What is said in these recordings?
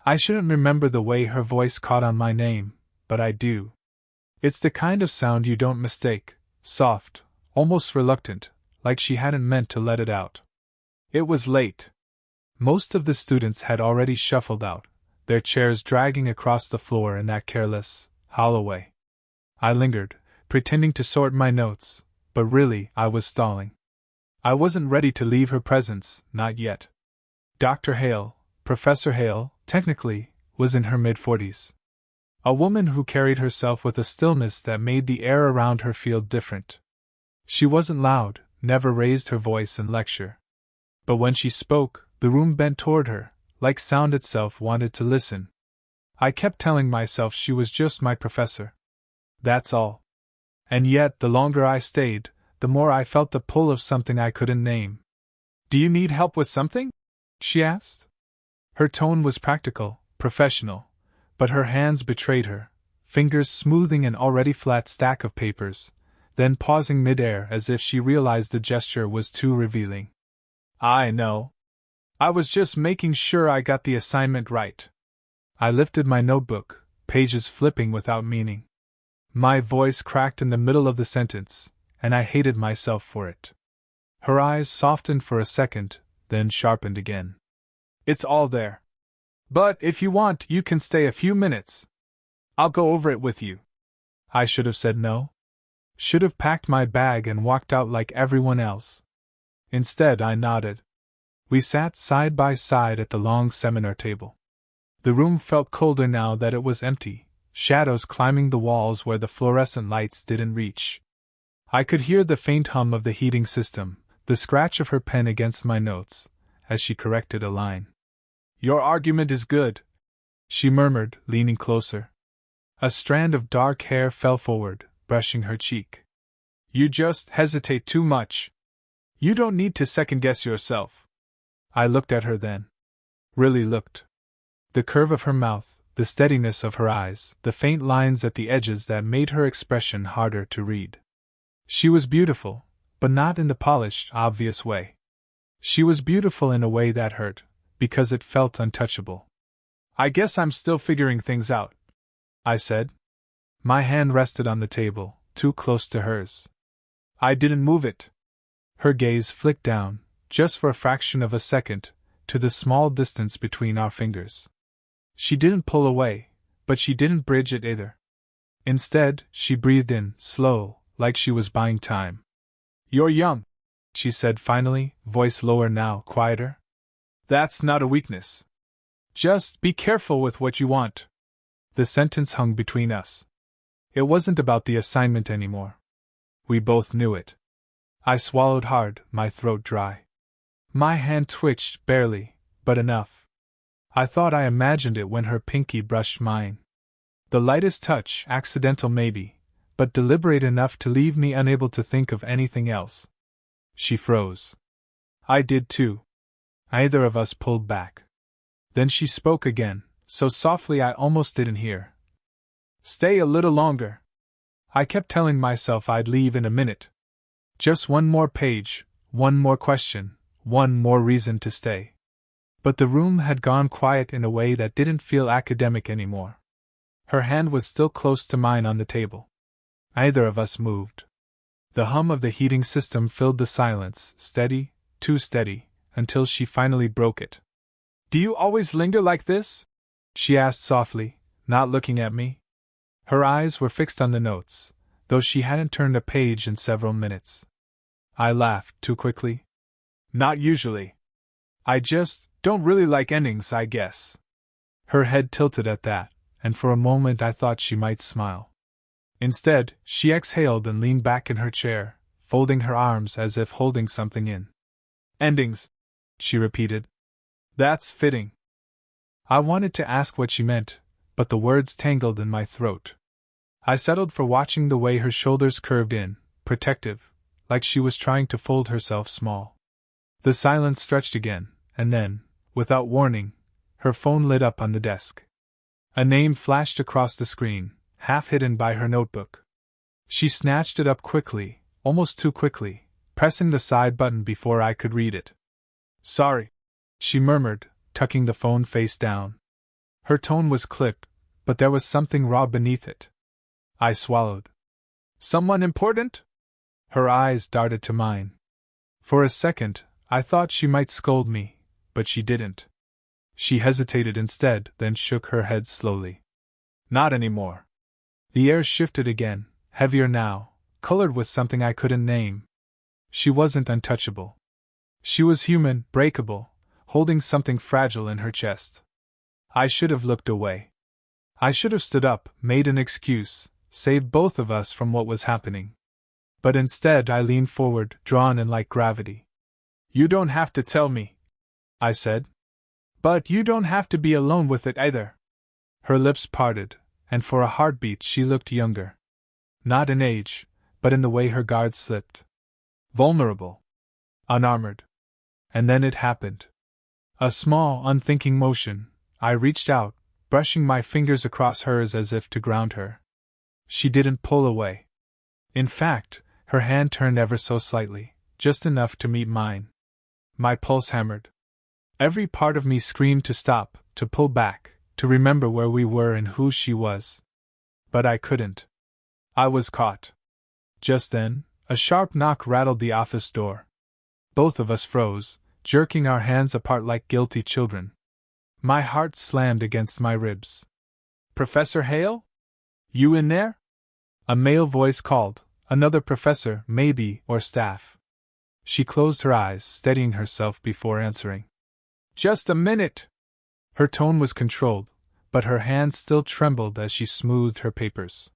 I shouldn't remember the way her voice caught on my name, but I do. It's the kind of sound you don't mistake, soft, almost reluctant, like she hadn't meant to let it out. It was late. Most of the students had already shuffled out, their chairs dragging across the floor in that careless, hollow way. I lingered, pretending to sort my notes, but really I was stalling. I wasn't ready to leave her presence, not yet. Dr. Hale, Professor Hale, technically, was in her mid-40s. A woman who carried herself with a stillness that made the air around her feel different. She wasn't loud, never raised her voice in lecture. But when she spoke, the room bent toward her, like sound itself wanted to listen. I kept telling myself she was just my professor. That's all. And yet, the longer I stayed, the more I felt the pull of something I couldn't name. "Do you need help with something?" she asked. Her tone was practical, professional, but her hands betrayed her, fingers smoothing an already flat stack of papers, then pausing mid-air as if she realized the gesture was too revealing. "I know. I was just making sure I got the assignment right." I lifted my notebook, pages flipping without meaning. My voice cracked in the middle of the sentence, and I hated myself for it. Her eyes softened for a second, then sharpened again. "It's all there. But if you want, you can stay a few minutes. I'll go over it with you." I should have said no. Should have packed my bag and walked out like everyone else. Instead, I nodded. We sat side by side at the long seminar table. The room felt colder now that it was empty, shadows climbing the walls where the fluorescent lights didn't reach. I could hear the faint hum of the heating system, the scratch of her pen against my notes, as she corrected a line. "Your argument is good," she murmured, leaning closer. A strand of dark hair fell forward, brushing her cheek. "You just hesitate too much. You don't need to second-guess yourself." I looked at her then. Really looked. The curve of her mouth, the steadiness of her eyes, the faint lines at the edges that made her expression harder to read. She was beautiful, but not in the polished, obvious way. She was beautiful in a way that hurt, because it felt untouchable. "I guess I'm still figuring things out," I said. My hand rested on the table, too close to hers. I didn't move it. Her gaze flicked down, just for a fraction of a second, to the small distance between our fingers. She didn't pull away, but she didn't bridge it either. Instead, she breathed in, slow, like she was buying time. "You're young," she said finally, voice lower now, quieter. "That's not a weakness. Just be careful with what you want." The sentence hung between us. It wasn't about the assignment anymore. We both knew it. I swallowed hard, my throat dry. My hand twitched, barely, but enough. I thought I imagined it when her pinky brushed mine. The lightest touch, accidental maybe, but deliberate enough to leave me unable to think of anything else. She froze. I did too. Either of us pulled back. Then she spoke again, so softly I almost didn't hear. "Stay a little longer." I kept telling myself I'd leave in a minute. Just one more page, one more question, one more reason to stay. But the room had gone quiet in a way that didn't feel academic anymore. Her hand was still close to mine on the table. Neither of us moved. The hum of the heating system filled the silence, steady, too steady, until she finally broke it. "Do you always linger like this?" she asked softly, not looking at me. Her eyes were fixed on the notes, though she hadn't turned a page in several minutes. I laughed too quickly. "Not usually. I just don't really like endings, I guess." Her head tilted at that, and for a moment I thought she might smile. Instead, she exhaled and leaned back in her chair, folding her arms as if holding something in. "Endings," she repeated. "That's fitting." I wanted to ask what she meant, but the words tangled in my throat. I settled for watching the way her shoulders curved in, protective, like she was trying to fold herself small. The silence stretched again, and then, without warning, her phone lit up on the desk. A name flashed across the screen, half hidden by her notebook. She snatched it up quickly, almost too quickly, pressing the side button before I could read it. "Sorry," she murmured, tucking the phone face down. Her tone was clipped, but there was something raw beneath it. I swallowed. Someone important? Her eyes darted to mine. For a second, I thought she might scold me, but she didn't. She hesitated instead, then shook her head slowly. Not anymore. The air shifted again, heavier now, colored with something I couldn't name. She wasn't untouchable. She was human, breakable, holding something fragile in her chest. I should have looked away. I should have stood up, made an excuse, saved both of us from what was happening. But instead I leaned forward, drawn in like gravity. You don't have to tell me, I said. But you don't have to be alone with it either. Her lips parted, and for a heartbeat she looked younger. Not in age, but in the way her guard slipped. Vulnerable. Unarmored. And then it happened. A small, unthinking motion. I reached out, brushing my fingers across hers as if to ground her. She didn't pull away. In fact, her hand turned ever so slightly, just enough to meet mine. My pulse hammered. Every part of me screamed to stop, to pull back, to remember where we were and who she was. But I couldn't. I was caught. Just then, a sharp knock rattled the office door. Both of us froze, jerking our hands apart like guilty children. My heart slammed against my ribs. Professor Hale? You in there? A male voice called, another professor, maybe, or staff. She closed her eyes, steadying herself before answering. Just a minute! Her tone was controlled, but her hands still trembled as she smoothed her papers.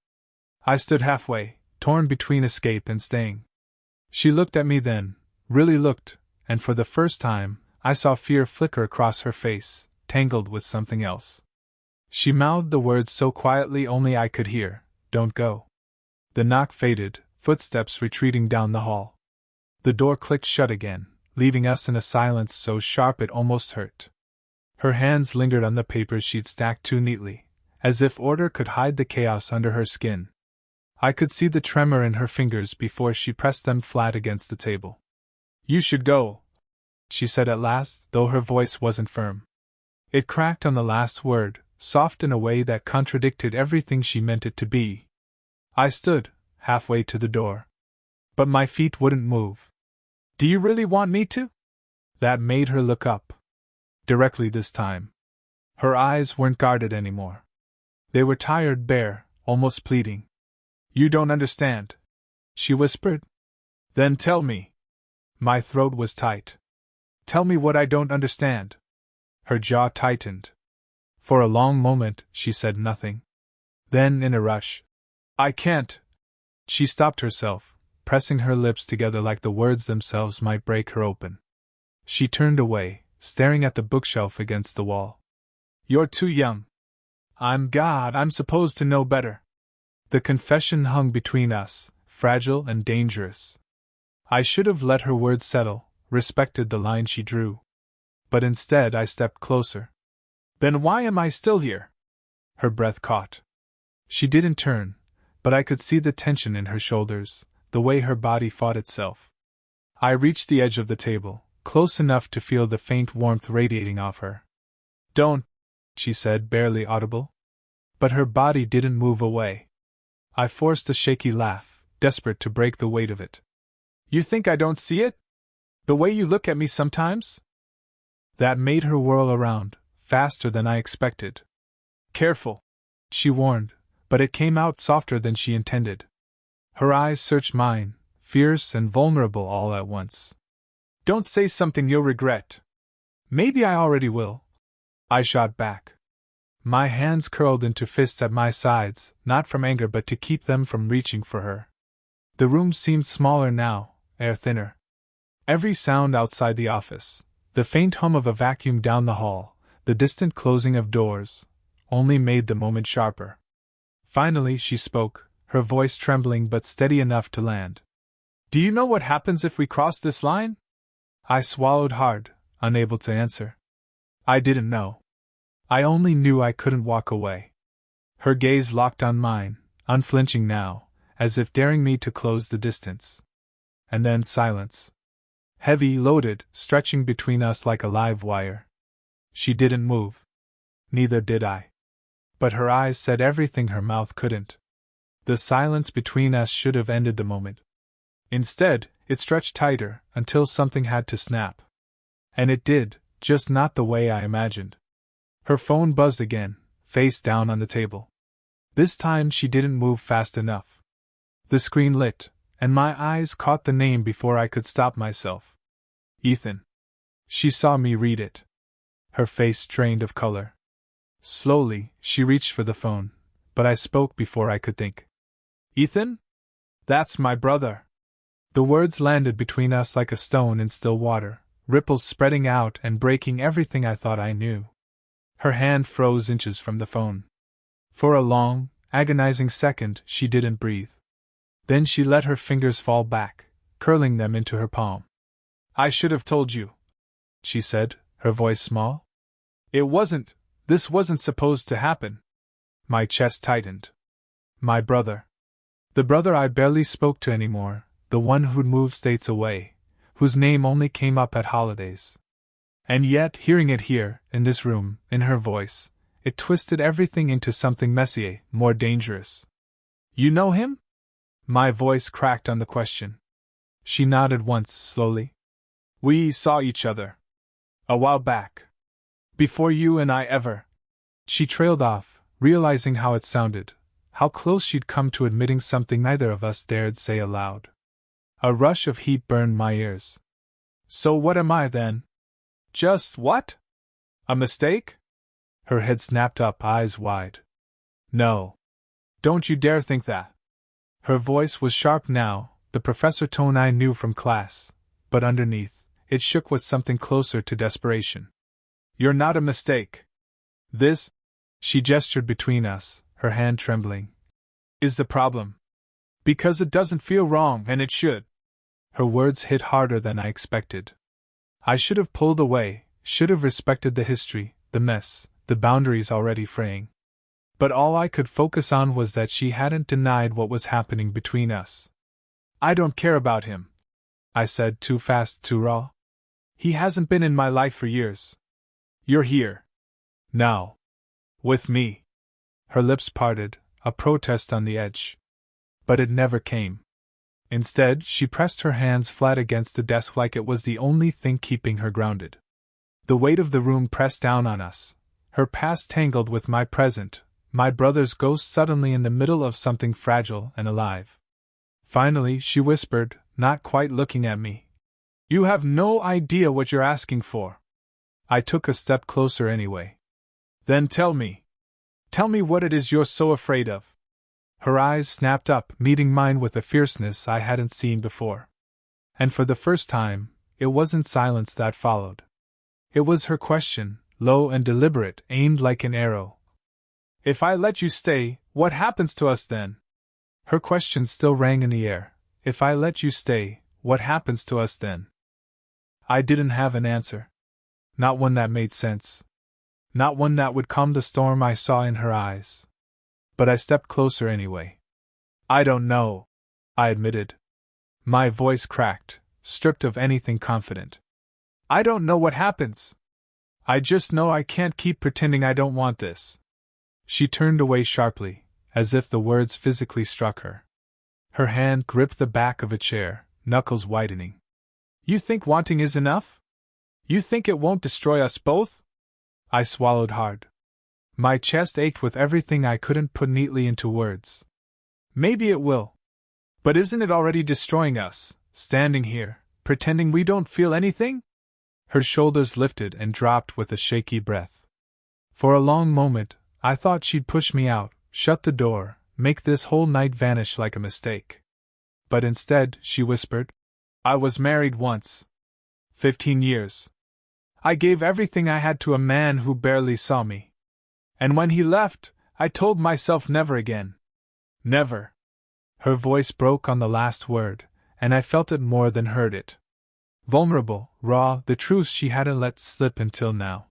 I stood halfway, torn between escape and staying. She looked at me then, really looked, and for the first time, I saw fear flicker across her face, tangled with something else. She mouthed the words so quietly only I could hear, "Don't go." The knock faded, footsteps retreating down the hall. The door clicked shut again, leaving us in a silence so sharp it almost hurt. Her hands lingered on the papers she'd stacked too neatly, as if order could hide the chaos under her skin. I could see the tremor in her fingers before she pressed them flat against the table. You should go, she said at last, though her voice wasn't firm. It cracked on the last word, soft in a way that contradicted everything she meant it to be. I stood, halfway to the door. But my feet wouldn't move. Do you really want me to? That made her look up. Directly this time. Her eyes weren't guarded anymore. They were tired, bare, almost pleading. You don't understand, she whispered. Then tell me. My throat was tight. Tell me what I don't understand. Her jaw tightened. For a long moment, she said nothing. Then, in a rush, I can't. She stopped herself, pressing her lips together like the words themselves might break her open. She turned away, staring at the bookshelf against the wall. You're too young. I'm supposed to know better. The confession hung between us, fragile and dangerous. I should have let her words settle, respected the line she drew. But instead I stepped closer. Then why am I still here? Her breath caught. She didn't turn, but I could see the tension in her shoulders, the way her body fought itself. I reached the edge of the table, close enough to feel the faint warmth radiating off her. Don't, she said, barely audible. But her body didn't move away. I forced a shaky laugh, desperate to break the weight of it. You think I don't see it? The way you look at me sometimes? That made her whirl around, faster than I expected. Careful, she warned, but it came out softer than she intended. Her eyes searched mine, fierce and vulnerable all at once. Don't say something you'll regret. Maybe I already will. I shot back. My hands curled into fists at my sides, not from anger but to keep them from reaching for her. The room seemed smaller now, air thinner. Every sound outside the office, the faint hum of a vacuum down the hall, the distant closing of doors, only made the moment sharper. Finally she spoke, her voice trembling but steady enough to land. Do you know what happens if we cross this line? I swallowed hard, unable to answer. I didn't know. I only knew I couldn't walk away. Her gaze locked on mine, unflinching now, as if daring me to close the distance. And then silence. Heavy, loaded, stretching between us like a live wire. She didn't move. Neither did I. But her eyes said everything her mouth couldn't. The silence between us should have ended the moment. Instead, it stretched tighter, until something had to snap. And it did, just not the way I imagined. Her phone buzzed again, face down on the table. This time she didn't move fast enough. The screen lit, and my eyes caught the name before I could stop myself. Ethan. She saw me read it. Her face strained of color. Slowly, she reached for the phone, but I spoke before I could think. Ethan? That's my brother. The words landed between us like a stone in still water, ripples spreading out and breaking everything I thought I knew. Her hand froze inches from the phone. For a long, agonizing second, she didn't breathe. Then she let her fingers fall back, curling them into her palm. I should have told you, she said, her voice small. This wasn't supposed to happen. My chest tightened. My brother. The brother I barely spoke to anymore, the one who'd moved states away, whose name only came up at holidays. And yet, hearing it here, in this room, in her voice, it twisted everything into something messier, more dangerous. You know him? My voice cracked on the question. She nodded once, slowly. We saw each other. A while back. Before you and I ever. She trailed off, realizing how it sounded, how close she'd come to admitting something neither of us dared say aloud. A rush of heat burned my ears. So what am I then? Just what? A mistake? Her head snapped up, eyes wide. No. Don't you dare think that. Her voice was sharp now, the professor tone I knew from class, but underneath, it shook with something closer to desperation. You're not a mistake. This, she gestured between us, her hand trembling, is the problem. Because it doesn't feel wrong, and it should. Her words hit harder than I expected. I should have pulled away, should have respected the history, the mess, the boundaries already fraying. But all I could focus on was that she hadn't denied what was happening between us. I don't care about him, I said, too fast, too raw. He hasn't been in my life for years. You're here. Now. With me. Her lips parted, a protest on the edge. But it never came. Instead, she pressed her hands flat against the desk like it was the only thing keeping her grounded. The weight of the room pressed down on us, her past tangled with my present, my brother's ghost suddenly in the middle of something fragile and alive. Finally, she whispered, not quite looking at me. You have no idea what you're asking for. I took a step closer anyway. Then tell me. Tell me what it is you're so afraid of. Her eyes snapped up, meeting mine with a fierceness I hadn't seen before. And for the first time, it wasn't silence that followed. It was her question, low and deliberate, aimed like an arrow. If I let you stay, what happens to us then? Her question still rang in the air. If I let you stay, what happens to us then? I didn't have an answer. Not one that made sense. Not one that would calm the storm I saw in her eyes. But I stepped closer anyway. I don't know, I admitted. My voice cracked, stripped of anything confident. I don't know what happens. I just know I can't keep pretending I don't want this. She turned away sharply, as if the words physically struck her. Her hand gripped the back of a chair, knuckles whitening. You think wanting is enough? You think it won't destroy us both? I swallowed hard. My chest ached with everything I couldn't put neatly into words. Maybe it will. But isn't it already destroying us, standing here, pretending we don't feel anything? Her shoulders lifted and dropped with a shaky breath. For a long moment, I thought she'd push me out, shut the door, make this whole night vanish like a mistake. But instead, she whispered, I was married once. 15 years. I gave everything I had to a man who barely saw me. And when he left, I told myself never again. Never. Her voice broke on the last word, and I felt it more than heard it. Vulnerable, raw, the truth she hadn't let slip until now.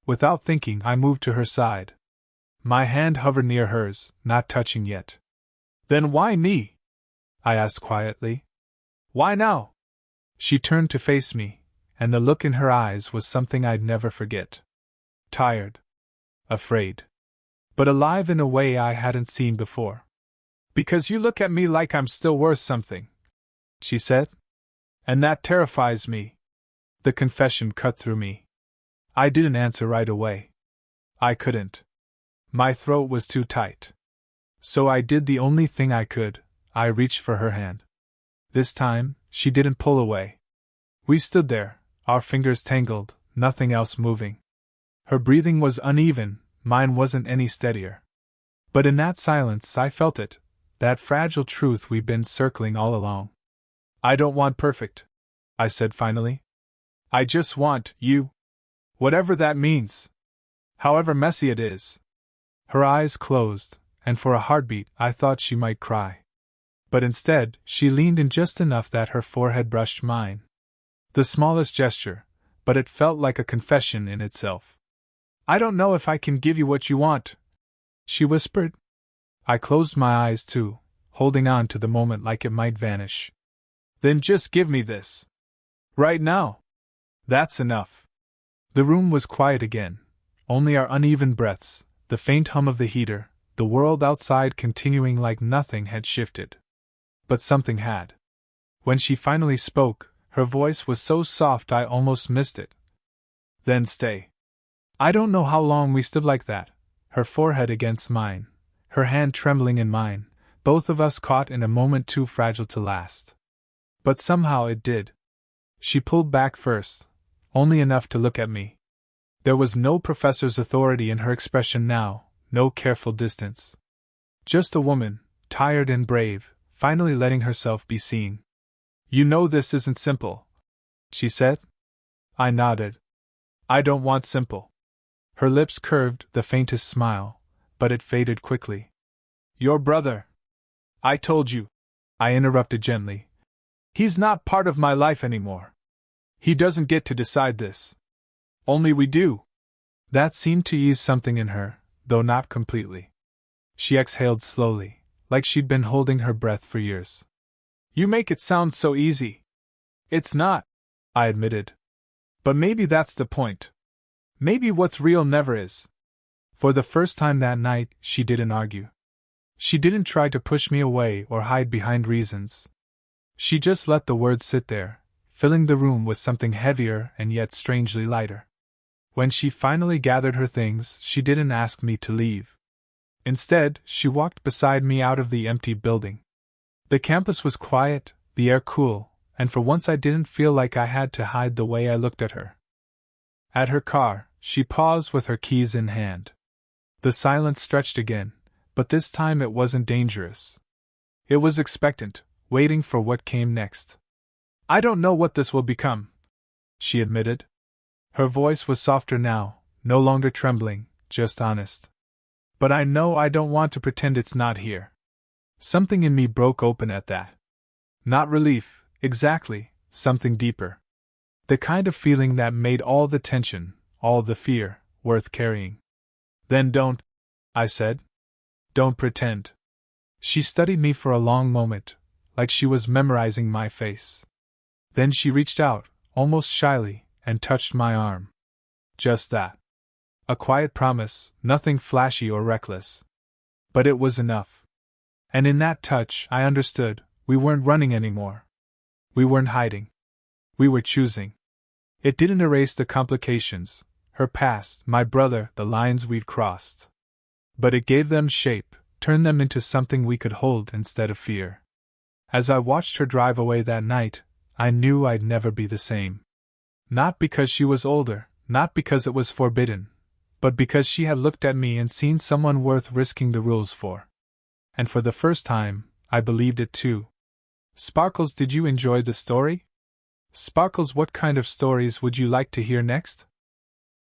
Without thinking, I moved to her side. My hand hovered near hers, not touching yet. Then why me? I asked quietly. Why now? She turned to face me, and the look in her eyes was something I'd never forget. Tired. afraid. But alive in a way I hadn't seen before. Because you look at me like I'm still worth something, she said. And that terrifies me. The confession cut through me. I didn't answer right away. I couldn't. My throat was too tight. So I did the only thing I could. I reached for her hand. This time, she didn't pull away. We stood there, our fingers tangled, nothing else moving. Her breathing was uneven, mine wasn't any steadier. But in that silence I felt it, that fragile truth we've been circling all along. I don't want perfect, I said finally. I just want you. Whatever that means. However messy it is. Her eyes closed, and for a heartbeat I thought she might cry. But instead, she leaned in just enough that her forehead brushed mine. The smallest gesture, but it felt like a confession in itself. I don't know if I can give you what you want, she whispered. I closed my eyes too, holding on to the moment like it might vanish. Then just give me this. Right now. That's enough. The room was quiet again, only our uneven breaths, the faint hum of the heater, the world outside continuing like nothing had shifted. But something had. When she finally spoke, her voice was so soft I almost missed it. Then stay. I don't know how long we stood like that, her forehead against mine, her hand trembling in mine, both of us caught in a moment too fragile to last. But somehow it did. She pulled back first, only enough to look at me. There was no professor's authority in her expression now, no careful distance. Just a woman, tired and brave, finally letting herself be seen. You know this isn't simple, she said. I nodded. I don't want simple. Her lips curved the faintest smile, but it faded quickly. Your brother. I told you, I interrupted gently. He's not part of my life anymore. He doesn't get to decide this. Only we do. That seemed to ease something in her, though not completely. She exhaled slowly, like she'd been holding her breath for years. You make it sound so easy. It's not, I admitted. But maybe that's the point. Maybe what's real never is. For the first time that night, she didn't argue. She didn't try to push me away or hide behind reasons. She just let the words sit there, filling the room with something heavier and yet strangely lighter. When she finally gathered her things, she didn't ask me to leave. Instead, she walked beside me out of the empty building. The campus was quiet, the air cool, and for once I didn't feel like I had to hide the way I looked at her. At her car, she paused with her keys in hand. The silence stretched again, but this time it wasn't dangerous. It was expectant, waiting for what came next. I don't know what this will become, she admitted. Her voice was softer now, no longer trembling, just honest. But I know I don't want to pretend it's not here. Something in me broke open at that. Not relief, exactly, something deeper. The kind of feeling that made all the tension, all the fear, worth carrying. Then don't, I said. Don't pretend. She studied me for a long moment, like she was memorizing my face. Then she reached out, almost shyly, and touched my arm. Just that. A quiet promise, nothing flashy or reckless. But it was enough. And in that touch, I understood, we weren't running anymore. We weren't hiding. We were choosing. It didn't erase the complications, her past, my brother, the lines we'd crossed. But it gave them shape, turned them into something we could hold instead of fear. As I watched her drive away that night, I knew I'd never be the same. Not because she was older, not because it was forbidden, but because she had looked at me and seen someone worth risking the rules for. And for the first time, I believed it too. Sparkles, did you enjoy the story? Sparkles, what kind of stories would you like to hear next?